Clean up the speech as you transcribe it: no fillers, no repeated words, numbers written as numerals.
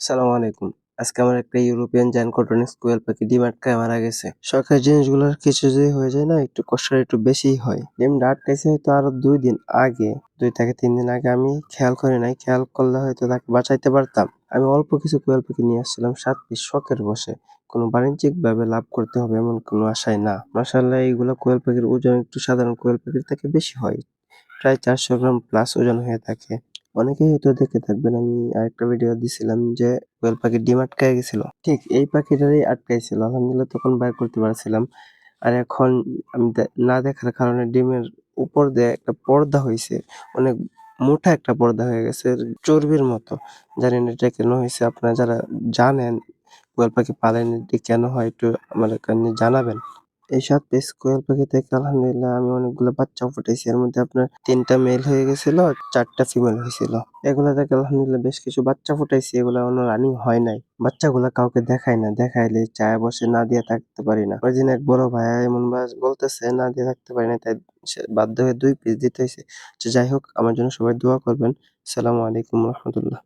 সালাম আলাইকুম। আজকে আমার একটা ইউরোপিয়ান জায়ান্ট কোটরনিক্স কোয়েল পাখি ডিম আটকায় মারা গেছে। শখের জিনিসগুলোর কিছু যদি হয়ে যায় না একটু কষ্টটা একটু বেশিই হয়। ডিমটা আটকাইছে হয়তো আরো ২ দিন আগে, ২ থেকে ৩ দিন আগে আমি খেয়াল করি নাই। খেয়াল করলে হয়তো তাকে বাঁচাইতে পারতাম। আমি অল্প কিছু কোয়েল পাখি নিয়ে আসছিলাম ৭ পিস শখের বশে। কোনো বাণিজ্যিকভাবে লাভ করতে হবে এমন কোনো আশায় না। মাশাআল্লাহ এইগুলা কোয়েল পাখির ওজন একটু সাধারণ কোয়েল পাখির থেকে বেশি হয়। প্রায় ৪০০ গ্রাম প্লাস ওজন হয়ে থাকে। অনেকেই হয়তো দেখে থাকবেন আমি আরেকটা ভিডিও দিছিলাম যে কোয়েল পাখির ডিম আটকায় গেছিল। ঠিক এই পাখিটারই আটকাইছিল। আলহামদুলিল্লাহ তখন বের করতে পারছিলাম। আর এখন আমি না দেখার কারণে ডিমের উপর দিয়ে একটা পর্দা হইছে। অনেক মোটা একটা পর্দা হয়ে গেছে চর্বির মতো। জানি না এটা কেন হইছে? আপনারা যারা জানেন কোয়েল পাখি পালেন এটি কেন হয় একটু আমাদেরকে জানাবেন। এই ৭ পিস কোয়েল পাখি থেকে আলহামদুলিল্লাহ আমি অনেকগুলো বাচ্চাও ফুটাইছি। এর মধ্যে আপনার ৩ টা মেল হয়ে গেছিল, ৪ টা ফিমেল হইছিল। এগুলা থেকে আলহামদুলিল্লাহ বেশ কিছু বাচ্চা ফুটাইছি। এগুলা এখনো রানিং হয় নাই। বাচ্চাগুলা কাউকে দেখাই না। দেখাইলে চায়ে বসে না দিয়ে থাকতে পারি না। ওইদিন এক বড় ভাইয়া এমন বলতেছে না দিয়ে থাকতে পারি না। তাই সে বাধ্য হয়ে ২ পিস দিতে হইছে। যাই হোক আমার জন্য সবাই দোয়া করবেন। আসসালামু আলাইকুম ওয়া রাহমাতুল্লাহ।